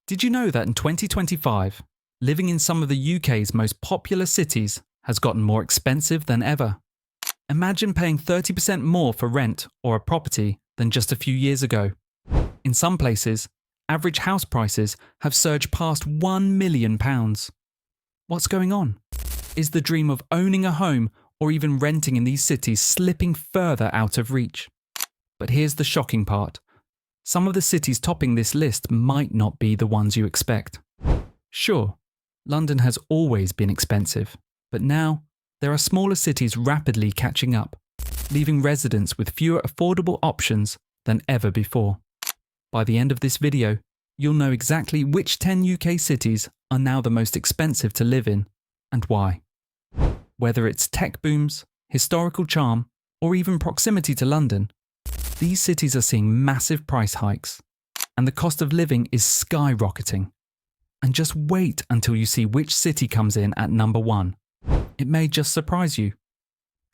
Did you know that in 2025, living in some of the UK's most popular cities has gotten more expensive than ever? Imagine paying 30% more for rent or a property than just a few years ago. In some places, average house prices have surged past £1 million. What's going on? Is the dream of owning a home or even renting in these cities slipping further out of reach? But here's the shocking part. Some of the cities topping this list might not be the ones you expect. Sure, London has always been expensive, but now there are smaller cities rapidly catching up, leaving residents with fewer affordable options than ever before. By the end of this video, you'll know exactly which 10 UK cities are now the most expensive to live in and why. Whether it's tech booms, historical charm, or even proximity to London, these cities are seeing massive price hikes, and the cost of living is skyrocketing. And just wait until you see which city comes in at number 1. It may just surprise you.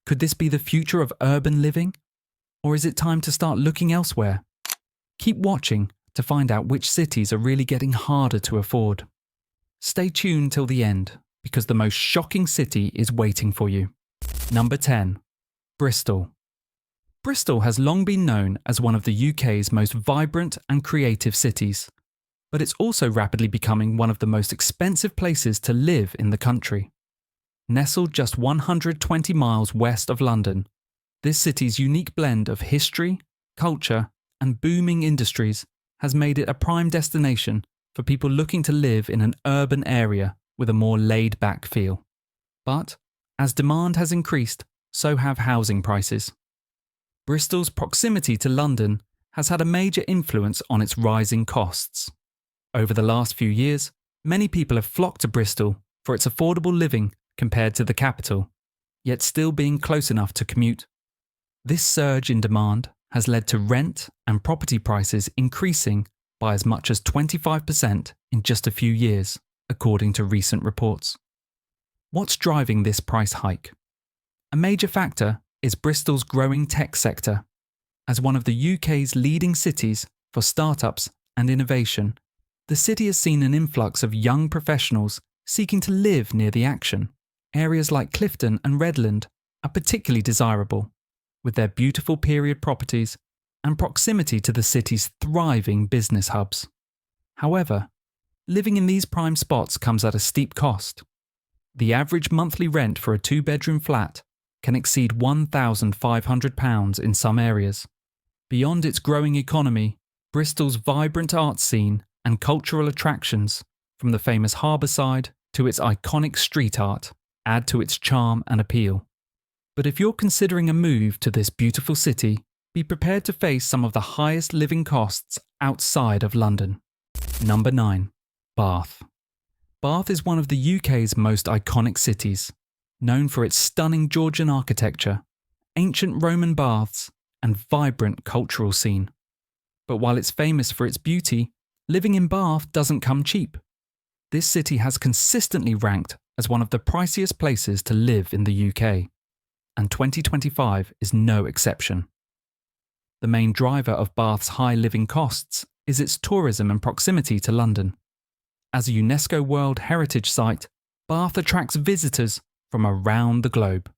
Could this be the future of urban living? Or is it time to start looking elsewhere? Keep watching to find out which cities are really getting harder to afford. Stay tuned till the end, because the most shocking city is waiting for you. Number 10. Bristol. Bristol has long been known as one of the UK's most vibrant and creative cities, but it's also rapidly becoming one of the most expensive places to live in the country. Nestled just 120 miles west of London, this city's unique blend of history, culture, and booming industries has made it a prime destination for people looking to live in an urban area with a more laid-back feel. But as demand has increased, so have housing prices. Bristol's proximity to London has had a major influence on its rising costs. Over the last few years, many people have flocked to Bristol for its affordable living compared to the capital, yet still being close enough to commute. This surge in demand has led to rent and property prices increasing by as much as 25% in just a few years, according to recent reports. What's driving this price hike? A major factor is Bristol's growing tech sector. As one of the UK's leading cities for startups and innovation, the city has seen an influx of young professionals seeking to live near the action. Areas like Clifton and Redland are particularly desirable, with their beautiful period properties and proximity to the city's thriving business hubs. However, living in these prime spots comes at a steep cost. The average monthly rent for a 2-bedroom flat can exceed £1,500 in some areas. Beyond its growing economy, Bristol's vibrant art scene and cultural attractions, from the famous harbour side to its iconic street art, add to its charm and appeal. But if you're considering a move to this beautiful city, be prepared to face some of the highest living costs outside of London. Number 9. Bath. Bath is one of the UK's most iconic cities, known for its stunning Georgian architecture, ancient Roman baths, and vibrant cultural scene. But while it's famous for its beauty, living in Bath doesn't come cheap. This city has consistently ranked as one of the priciest places to live in the UK, and 2025 is no exception. The main driver of Bath's high living costs is its tourism and proximity to London. As a UNESCO World Heritage Site, Bath attracts visitors from around the globe,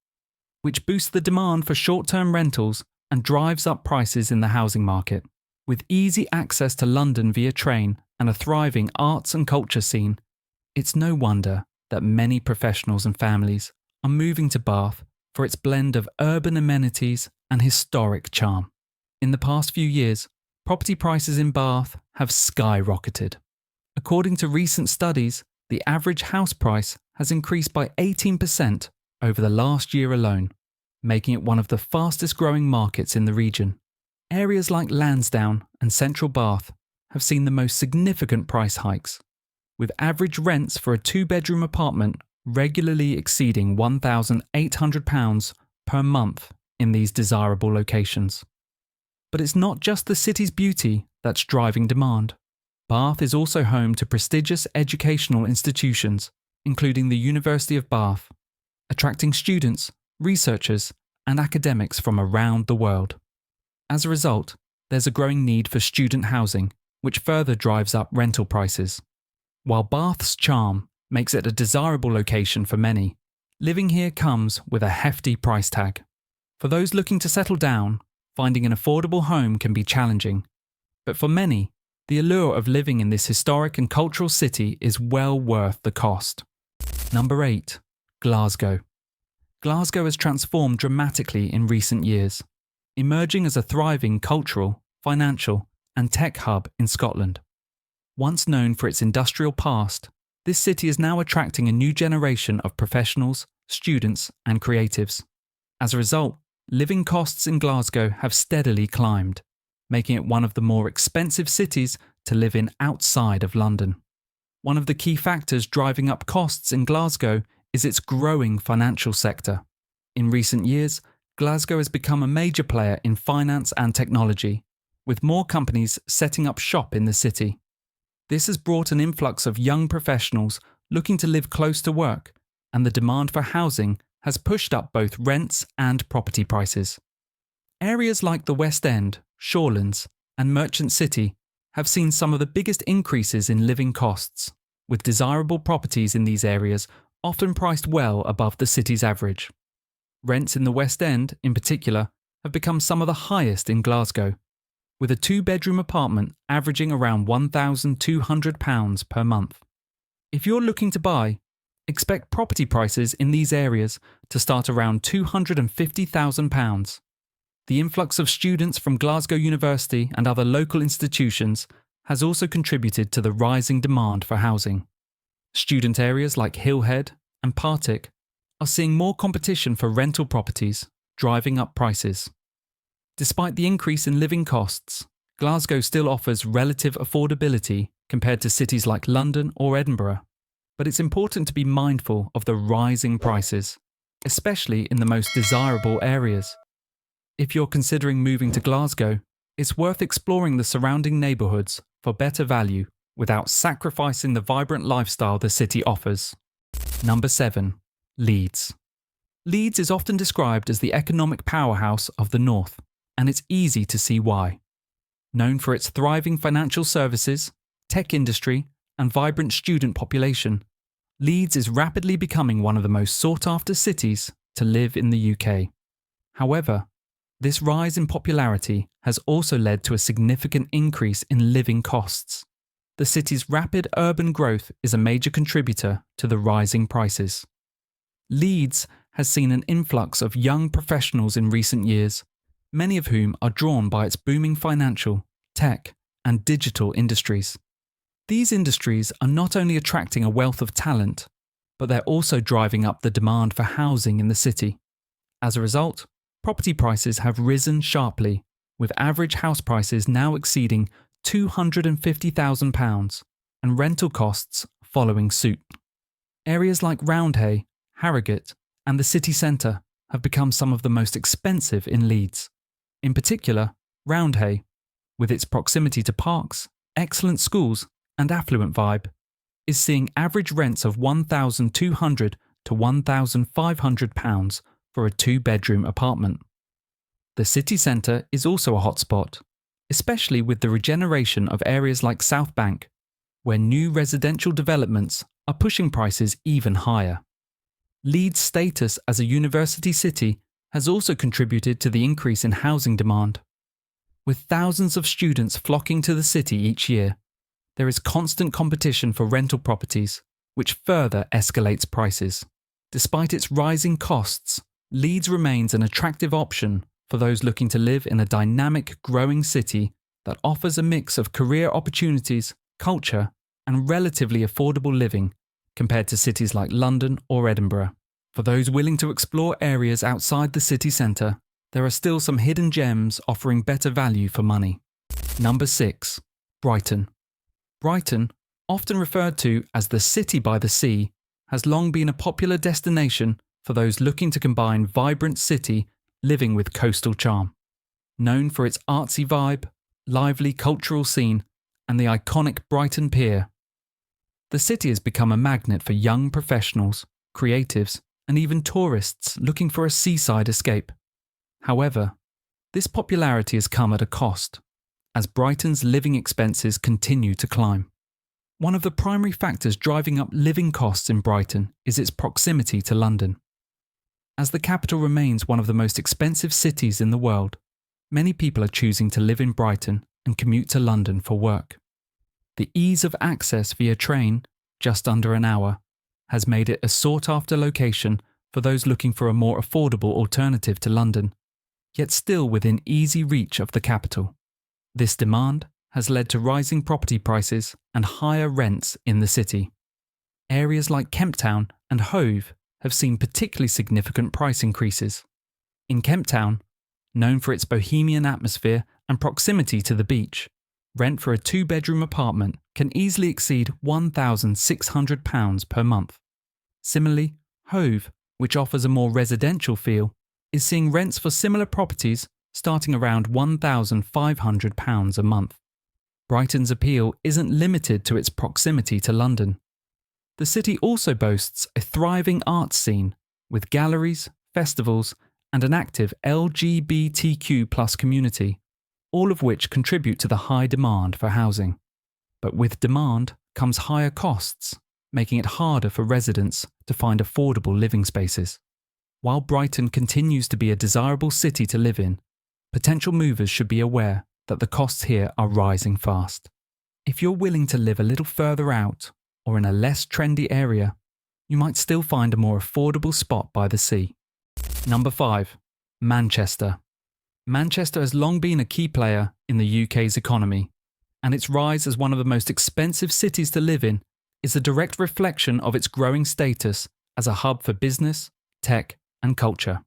which boosts the demand for short-term rentals and drives up prices in the housing market. With easy access to London via train and a thriving arts and culture scene, it's no wonder that many professionals and families are moving to Bath for its blend of urban amenities and historic charm. In the past few years, property prices in Bath have skyrocketed. According to recent studies, the average house price has increased by 18% over the last year alone, making it one of the fastest growing markets in the region. Areas like Lansdowne and Central Bath have seen the most significant price hikes, with average rents for a 2-bedroom apartment regularly exceeding £1,800 per month in these desirable locations. But it's not just the city's beauty that's driving demand. Bath is also home to prestigious educational institutions, including the University of Bath, attracting students, researchers, and academics from around the world. As a result, there's a growing need for student housing, which further drives up rental prices. While Bath's charm makes it a desirable location for many, living here comes with a hefty price tag. For those looking to settle down, finding an affordable home can be challenging. But for many, the allure of living in this historic and cultural city is well worth the cost. Number 8. Glasgow. Glasgow has transformed dramatically in recent years, emerging as a thriving cultural, financial, and tech hub in Scotland. Once known for its industrial past, this city is now attracting a new generation of professionals, students, and creatives. As a result, living costs in Glasgow have steadily climbed, making it one of the more expensive cities to live in outside of London. One of the key factors driving up costs in Glasgow is its growing financial sector. In recent years, Glasgow has become a major player in finance and technology, with more companies setting up shop in the city. This has brought an influx of young professionals looking to live close to work, and the demand for housing has pushed up both rents and property prices. Areas like the West End, Shorelands, and Merchant City have seen some of the biggest increases in living costs, with desirable properties in these areas often priced well above the city's average. Rents in the West End, in particular, have become some of the highest in Glasgow, with a 2-bedroom apartment averaging around £1,200 per month. If you're looking to buy, expect property prices in these areas to start around £250,000. The influx of students from Glasgow University and other local institutions has also contributed to the rising demand for housing. Student areas like Hillhead and Partick are seeing more competition for rental properties, driving up prices. Despite the increase in living costs, Glasgow still offers relative affordability compared to cities like London or Edinburgh, but it's important to be mindful of the rising prices, especially in the most desirable areas. If you're considering moving to Glasgow, it's worth exploring the surrounding neighbourhoods for better value without sacrificing the vibrant lifestyle the city offers. Number 7. Leeds. Leeds is often described as the economic powerhouse of the north, and it's easy to see why. Known for its thriving financial services, tech industry, and vibrant student population, Leeds is rapidly becoming one of the most sought-after cities to live in the UK. However, this rise in popularity has also led to a significant increase in living costs. The city's rapid urban growth is a major contributor to the rising prices. Leeds has seen an influx of young professionals in recent years, many of whom are drawn by its booming financial, tech, and digital industries. These industries are not only attracting a wealth of talent, but they're also driving up the demand for housing in the city. As a result, property prices have risen sharply, with average house prices now exceeding £250,000 and rental costs following suit. Areas like Roundhay, Harrogate, and the city centre have become some of the most expensive in Leeds. In particular, Roundhay, with its proximity to parks, excellent schools, and affluent vibe, is seeing average rents of £1,200 to £1,500 for a 2-bedroom apartment. The city centre is also a hotspot, especially with the regeneration of areas like South Bank, where new residential developments are pushing prices even higher. Leeds' status as a university city has also contributed to the increase in housing demand. With thousands of students flocking to the city each year, there is constant competition for rental properties, which further escalates prices. Despite its rising costs, Leeds remains an attractive option for those looking to live in a dynamic, growing city that offers a mix of career opportunities, culture, and relatively affordable living compared to cities like London or Edinburgh. For those willing to explore areas outside the city centre, there are still some hidden gems offering better value for money. Number 6. Brighton. Brighton, often referred to as the city by the sea, has long been a popular destination for those looking to combine vibrant city living with coastal charm. Known for its artsy vibe, lively cultural scene, and the iconic Brighton Pier, the city has become a magnet for young professionals, creatives, and even tourists looking for a seaside escape. However, this popularity has come at a cost. as Brighton's living expenses continue to climb. One of the primary factors driving up living costs in Brighton is its proximity to London. As the capital remains one of the most expensive cities in the world, many people are choosing to live in Brighton and commute to London for work. The ease of access via train, just under an hour, has made it a sought-after location for those looking for a more affordable alternative to London, yet still within easy reach of the capital. This demand has led to rising property prices and higher rents in the city. Areas like Kemp Town and Hove have seen particularly significant price increases. In Kemp Town, known for its bohemian atmosphere and proximity to the beach, rent for a 2-bedroom apartment can easily exceed £1,600 per month. Similarly, Hove, which offers a more residential feel, is seeing rents for similar properties starting around £1,500 a month. Brighton's appeal isn't limited to its proximity to London. The city also boasts a thriving arts scene with galleries, festivals, and an active LGBTQ+ community, all of which contribute to the high demand for housing. But with demand comes higher costs, making it harder for residents to find affordable living spaces. While Brighton continues to be a desirable city to live in, potential movers should be aware that the costs here are rising fast. If you're willing to live a little further out or in a less trendy area, you might still find a more affordable spot by the sea. Number 5. Manchester. Manchester has long been a key player in the UK's economy, and its rise as one of the most expensive cities to live in is a direct reflection of its growing status as a hub for business, tech, and culture.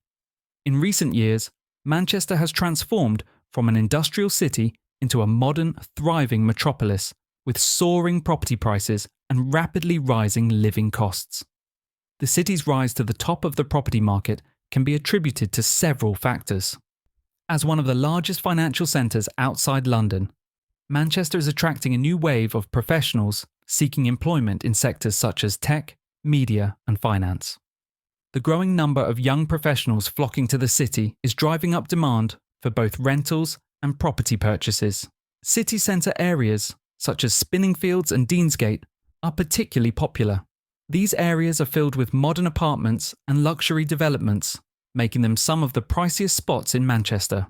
In recent years, Manchester has transformed from an industrial city into a modern, thriving metropolis with soaring property prices and rapidly rising living costs. The city's rise to the top of the property market can be attributed to several factors. As one of the largest financial centres outside London, Manchester is attracting a new wave of professionals seeking employment in sectors such as tech, media, and finance. The growing number of young professionals flocking to the city is driving up demand for both rentals and property purchases. City centre areas, such as Spinningfields and Deansgate, are particularly popular. These areas are filled with modern apartments and luxury developments, making them some of the priciest spots in Manchester.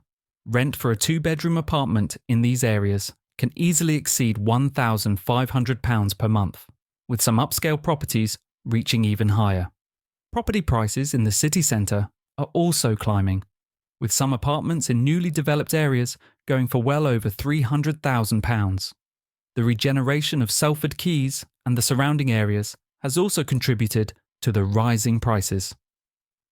Rent for a 2-bedroom apartment in these areas can easily exceed £1,500 per month, with some upscale properties reaching even higher. Property prices in the city centre are also climbing, with some apartments in newly developed areas going for well over £300,000. The regeneration of Salford Quays and the surrounding areas has also contributed to the rising prices.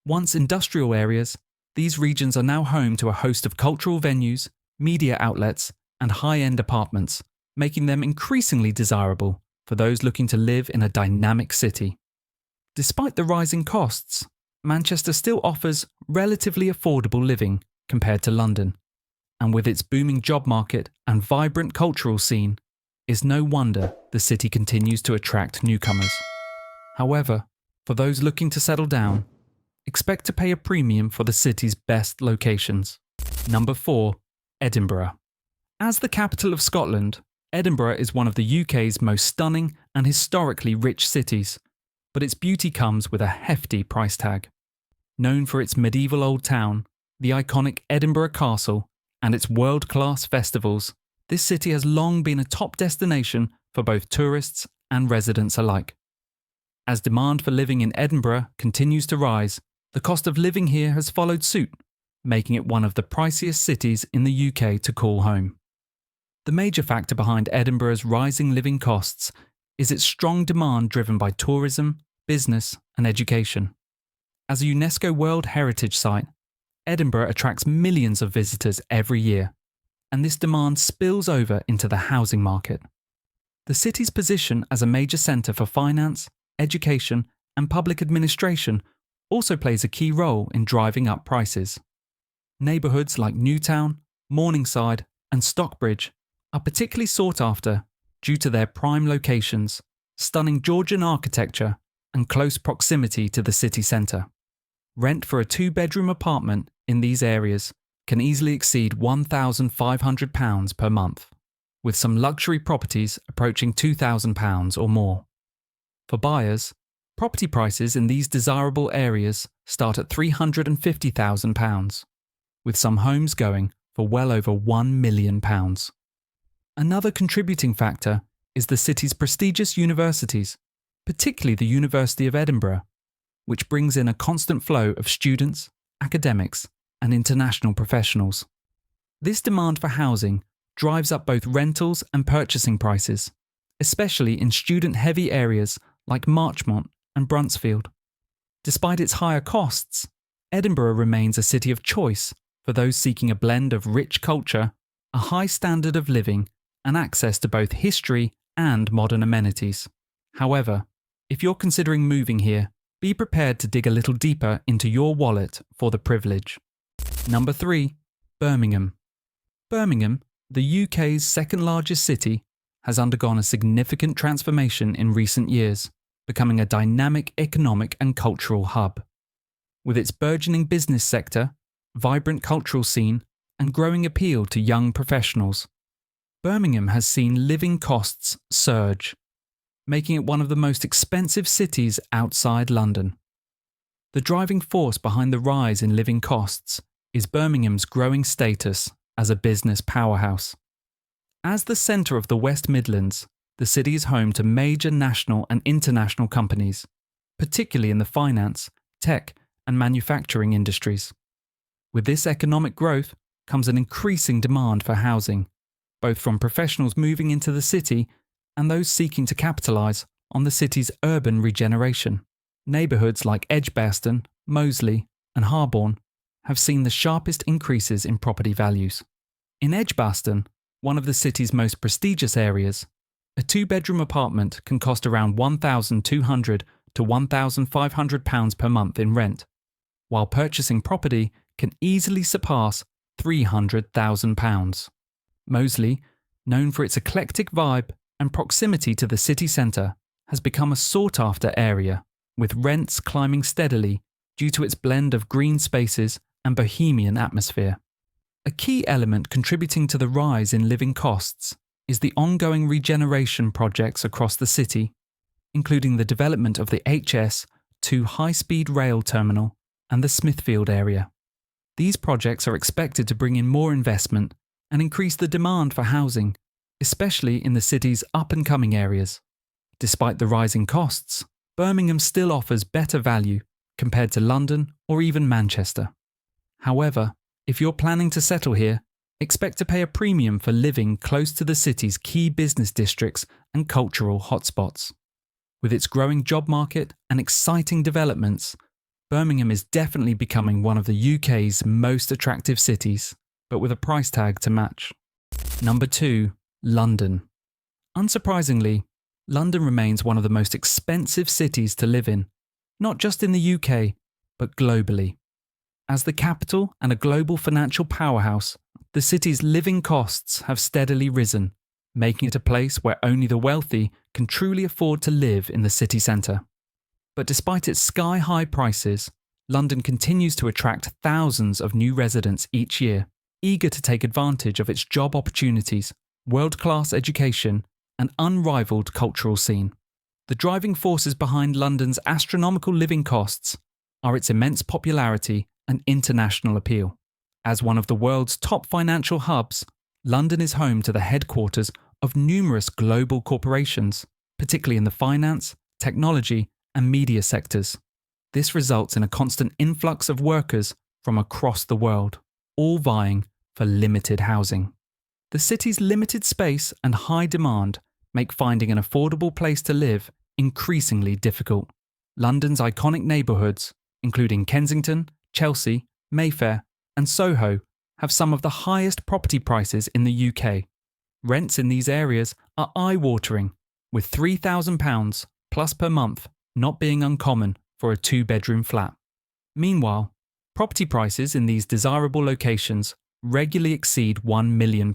Once industrial areas, these regions are now home to a host of cultural venues, media outlets, and high-end apartments, making them increasingly desirable for those looking to live in a dynamic city. Despite the rising costs, Manchester still offers relatively affordable living compared to London, and with its booming job market and vibrant cultural scene, it's no wonder the city continues to attract newcomers. However, for those looking to settle down, expect to pay a premium for the city's best locations. Number 4. Edinburgh. As the capital of Scotland, Edinburgh is one of the UK's most stunning and historically rich cities, but its beauty comes with a hefty price tag. Known for its medieval old town, the iconic Edinburgh Castle, and its world-class festivals, this city has long been a top destination for both tourists and residents alike. As demand for living in Edinburgh continues to rise, the cost of living here has followed suit, making it one of the priciest cities in the UK to call home. The major factor behind Edinburgh's rising living costs is its strong demand driven by tourism, business, and education. As a UNESCO World Heritage Site, Edinburgh attracts millions of visitors every year, and this demand spills over into the housing market. The city's position as a major centre for finance, education, and public administration also plays a key role in driving up prices. Neighbourhoods like Newtown, Morningside, and Stockbridge are particularly sought after due to their prime locations, stunning Georgian architecture, and close proximity to the city centre. Rent for a 2-bedroom apartment in these areas can easily exceed £1,500 per month, with some luxury properties approaching £2,000 or more. For buyers, property prices in these desirable areas start at £350,000, with some homes going for well over £1 million. Another contributing factor is the city's prestigious universities, particularly the University of Edinburgh, which brings in a constant flow of students, academics, and international professionals. This demand for housing drives up both rentals and purchasing prices, especially in student-heavy areas like Marchmont and Bruntsfield. Despite its higher costs, Edinburgh remains a city of choice for those seeking a blend of rich culture, a high standard of living, and access to both history and modern amenities. However, if you're considering moving here, be prepared to dig a little deeper into your wallet for the privilege. Number 3. Birmingham. Birmingham, the UK's second largest city, has undergone a significant transformation in recent years, becoming a dynamic economic and cultural hub. With its burgeoning business sector, vibrant cultural scene, and growing appeal to young professionals, Birmingham has seen living costs surge, making it one of the most expensive cities outside London. The driving force behind the rise in living costs is Birmingham's growing status as a business powerhouse. As the centre of the West Midlands, the city is home to major national and international companies, particularly in the finance, tech, and manufacturing industries. With this economic growth comes an increasing demand for housing, both from professionals moving into the city and those seeking to capitalise on the city's urban regeneration. Neighbourhoods like Edgbaston, Moseley, and Harborne have seen the sharpest increases in property values. In Edgbaston, one of the city's most prestigious areas, a two-bedroom apartment can cost around £1,200 to £1,500 per month in rent, while purchasing property can easily surpass £300,000. Moseley, known for its eclectic vibe and proximity to the city centre, has become a sought-after area, with rents climbing steadily due to its blend of green spaces and bohemian atmosphere. A key element contributing to the rise in living costs is the ongoing regeneration projects across the city, including the development of the HS2 high-speed rail terminal and the Smithfield area. These projects are expected to bring in more investment and increase the demand for housing, especially in the city's up-and-coming areas. Despite the rising costs, Birmingham still offers better value compared to London or even Manchester. However, if you're planning to settle here, expect to pay a premium for living close to the city's key business districts and cultural hotspots. With its growing job market and exciting developments, Birmingham is definitely becoming one of the UK's most attractive cities, but with a price tag to match. Number 2. London. Unsurprisingly, London remains one of the most expensive cities to live in, not just in the UK, but globally. As the capital and a global financial powerhouse, the city's living costs have steadily risen, making it a place where only the wealthy can truly afford to live in the city centre. But despite its sky-high prices, London continues to attract thousands of new residents each year, eager to take advantage of its job opportunities, world-class education, and unrivaled cultural scene. The driving forces behind London's astronomical living costs are its immense popularity and international appeal. As one of the world's top financial hubs, London is home to the headquarters of numerous global corporations, particularly in the finance, technology, and media sectors. This results in a constant influx of workers from across the world, all vying for limited housing. The city's limited space and high demand make finding an affordable place to live increasingly difficult. London's iconic neighbourhoods, including Kensington, Chelsea, Mayfair, and Soho, have some of the highest property prices in the UK. Rents in these areas are eye-watering, with £3,000 plus per month not being uncommon for a two-bedroom flat. Meanwhile, property prices in these desirable locations regularly exceed £1 million.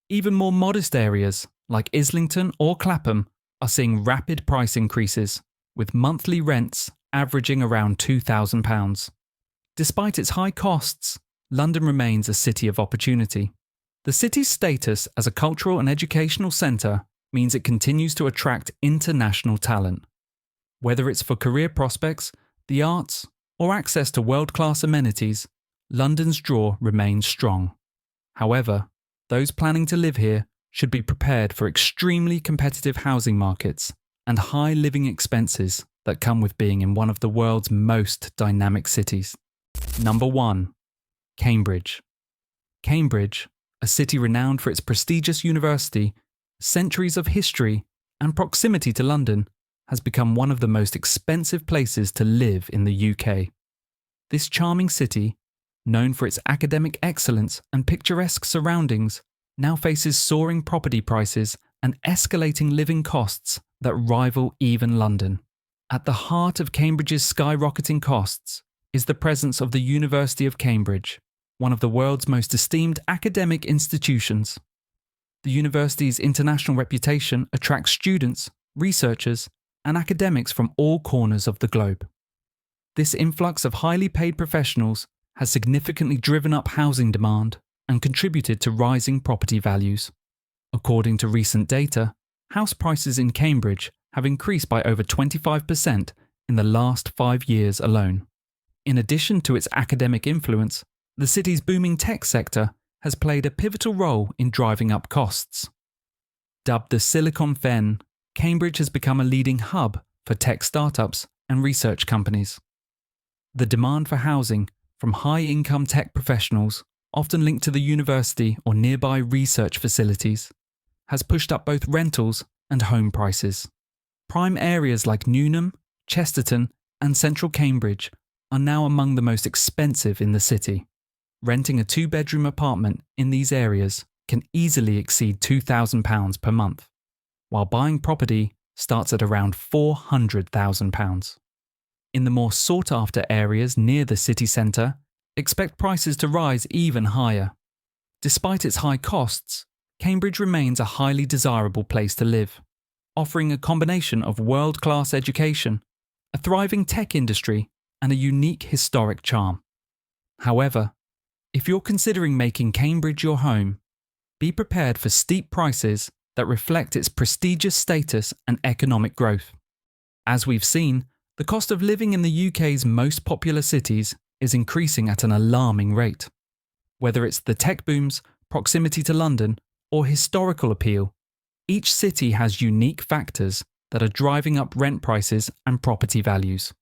Even more modest areas, like Islington or Clapham, are seeing rapid price increases, with monthly rents averaging around £2,000. Despite its high costs, London remains a city of opportunity. The city's status as a cultural and educational centre means it continues to attract international talent. Whether it's for career prospects, the arts, or access to world-class amenities, London's draw remains strong. However, those planning to live here should be prepared for extremely competitive housing markets and high living expenses that come with being in one of the world's most dynamic cities. Number 1. Cambridge. Cambridge, a city renowned for its prestigious university, centuries of history, and proximity to London, has become one of the most expensive places to live in the UK. This charming city, known for its academic excellence and picturesque surroundings, now faces soaring property prices and escalating living costs that rival even London. At the heart of Cambridge's skyrocketing costs is the presence of the University of Cambridge, one of the world's most esteemed academic institutions. The university's international reputation attracts students, researchers, and academics from all corners of the globe. This influx of highly paid professionals has significantly driven up housing demand and contributed to rising property values. According to recent data, house prices in Cambridge have increased by over 25% in the last 5 years alone. In addition to its academic influence, the city's booming tech sector has played a pivotal role in driving up costs. Dubbed the Silicon Fen, Cambridge has become a leading hub for tech startups and research companies. The demand for housing from high-income tech professionals, often linked to the university or nearby research facilities, has pushed up both rentals and home prices. Prime areas like Newnham, Chesterton, and central Cambridge are now among the most expensive in the city. Renting a 2-bedroom apartment in these areas can easily exceed £2,000 per month, while buying property starts at around £400,000. In the more sought-after areas near the city centre, expect prices to rise even higher. Despite its high costs, Cambridge remains a highly desirable place to live, offering a combination of world-class education, a thriving tech industry, and a unique historic charm. However, if you're considering making Cambridge your home, be prepared for steep prices that reflect its prestigious status and economic growth. As we've seen, the cost of living in the UK's most popular cities is increasing at an alarming rate. Whether it's the tech booms, proximity to London, or historical appeal, each city has unique factors that are driving up rent prices and property values.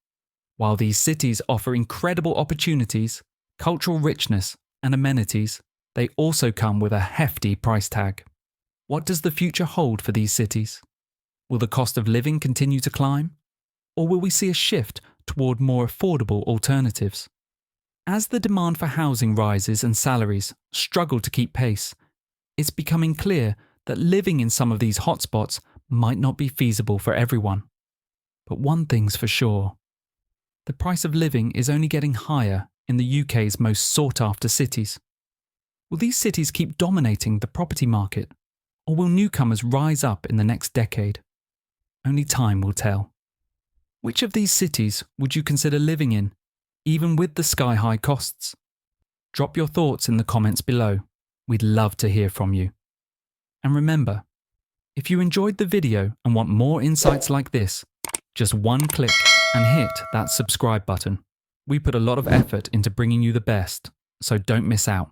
While these cities offer incredible opportunities, cultural richness, and amenities, they also come with a hefty price tag. What does the future hold for these cities? Will the cost of living continue to climb? Or will we see a shift toward more affordable alternatives? As the demand for housing rises and salaries struggle to keep pace, it's becoming clear that living in some of these hotspots might not be feasible for everyone. But one thing's for sure: the price of living is only getting higher in the UK's most sought-after cities. Will these cities keep dominating the property market, or will newcomers rise up in the next decade? Only time will tell. Which of these cities would you consider living in, even with the sky-high costs? Drop your thoughts in the comments below. We'd love to hear from you. And remember, if you enjoyed the video and want more insights like this, just one click and hit that subscribe button. We put a lot of effort into bringing you the best, so don't miss out.